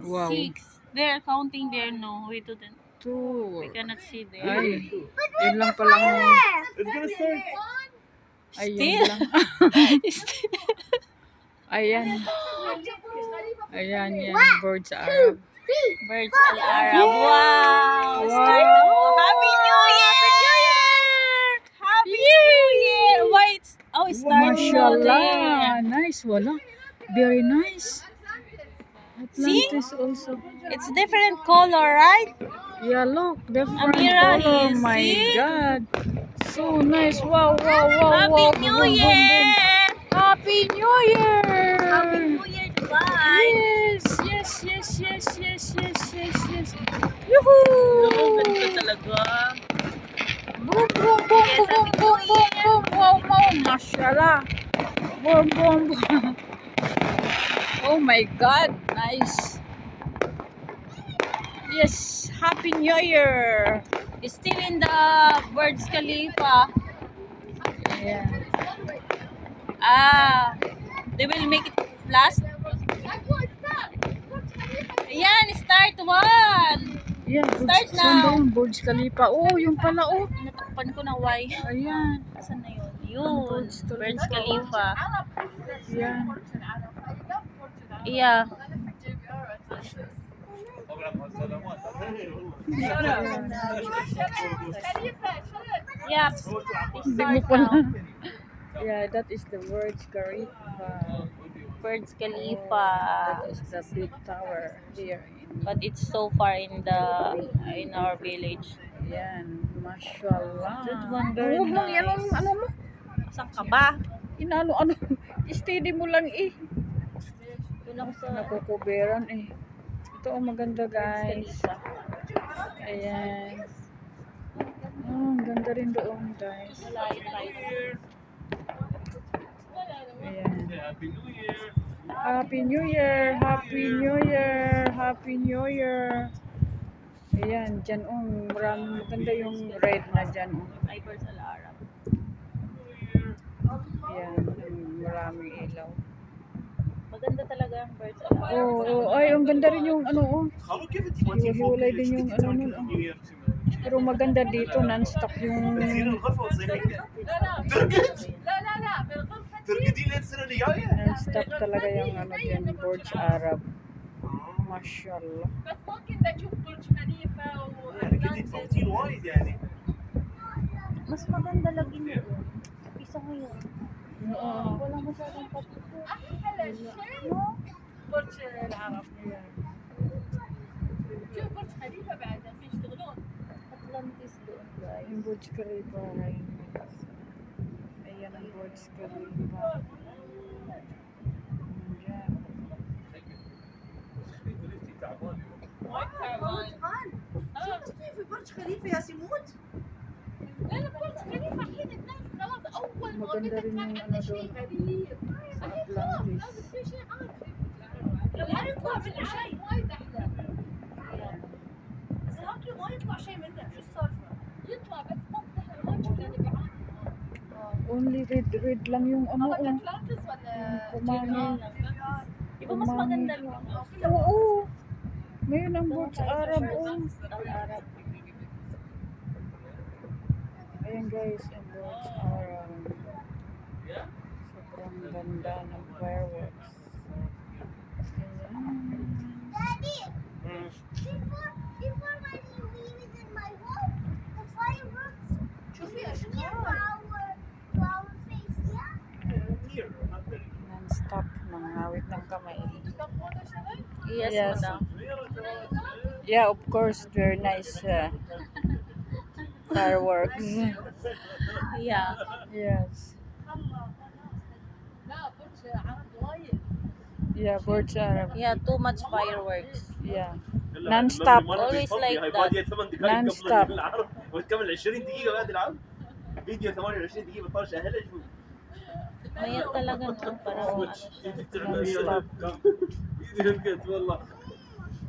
Wow. 6. They're counting there, no. We didn't. 2. We cannot see there. Ay, yun lang palang. It's gonna start. Ayan Still? lang. Still. Ayan. Ayan yan. Birds Arab. Birds Al Arab. Wow. Wow. Start. Happy New Year! Happy New Year! Wait. Oh, it starts Mashallah. Nice. Wala. Very nice. Atlantis also. It's different color, right? Yeah, look. Different Amira color. is, My see? God. So nice. Wow, wow, wow, Happy wow. New Boom, boom, Year! boom. Happy New Year. Happy New Year, Dubai! Yes, yes, yes, yes, yes, yes, yes, yes. Yoo-hoo! Ganda talaga. Boom, boom, boom, Yes, boom, Happy boom, New boom, Year. boom, wow, wow, mashallah. Boom, boom, boom. Oh my God, nice. Yes, Happy New Year. It's still in the Burj Khalifa. Yeah. They will make it last. Ayan, start 1. Yeah, Start Saan ba now. yun? Burj Khalifa. Oh, yung pala, oh. Natakpan ko na Y. Ayan. Saan na yun? Yun. Burj Khalifa. Ayan. Yeah. Yeah. Hindi mo Start pala. now. Yeah, that is the Burj Khalifa. Burj Khalifa. That is the big tower here. But it's so far in our village. Ayan, mashallah. That one very Huwag mong yan, nice. ano mo? Saan ka ba? Ano, steady mo lang eh. Doon ako sa Nakukuberan eh. Ito ang maganda Burj guys. Khalifa. Ayan. Oh, ang ganda rin doon guys. Malayo tayo. Ayan. Happy New Year. Happy New Year! Happy New Year! Happy New Year! Ayan, dyan maraming maganda yung red na dyan. Ay, Burj Al Arab. Ayan, maraming ilaw. Maganda talaga ang Burj Al Arab. Ay, ang ganda rin yung خلوا كيف انت hiwalay din yung nun. New Year. Pero maganda dito, non-stop yung بتزين الغرفة وتصيحين ترقد ترقدين السنة اللي جاية non-stop talaga yung dyan, Burj Arab. Mashallah. بس ممكن ده تشوف برج خليفة يعني كنت تفوتين وايد يعني Mas maganda lagi nyo. Isa ngayon. Oo. Wala masyadong patuto. أحلى شيء برج العرب شوف برج خليفة بعد في يشتغلون Atlantis doon, guys. Yung Burj Khalifa. Ayan ang Burj Khalifa. Ayan. وايد تعبان شو في برج خليفة يا سمود؟ لا لا برج خليفة الحين الناس خلاص أول ما Maganda بدأ rin كان yung عندنا شيء غريب sa الحين خلاص Atlantis. لازم في شيء عادي لا يطلع منه شيء وايد أحلى بس هاكي ما يطلع شيء منه، شو السالفة؟ يطلع بس ما فتح الوجه لأنه بعاني Only red lang yung هذا أتلانتس ولا Kumangin. Di ba mas maganda yung Oo. Ngayon ang Burj Arab. Al Arab? Ayan guys, ang Burj Arab. Sobrang ganda ng fireworks. Ayan. Daddy, before when we was in my home, the fireworks شوفي near أشكال our face, yeah? Non-stop ng hawit ng kamay. تطفون شغل Yes, Yes. madam. Yeah, of course, very nice fireworks. Yeah. Yes. لا برج عرب وايد Yeah, Burj Arab. Yeah, too much fireworks. Yeah. Non-stop. Always like هاي that. بادية 8 دقائق Non-stop. قبل العرض وتكمل 20 دقيقة بعد العرض فيديو 28 دقيقة بطلش اهلها شوف Maya talaga no, parang ano siya. فيديو والله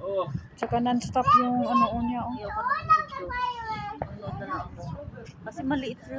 اوه Tsaka non-stop yung niya. Oh. Ayoko na ng video. Unload na lang ako. Kasi maliit lang.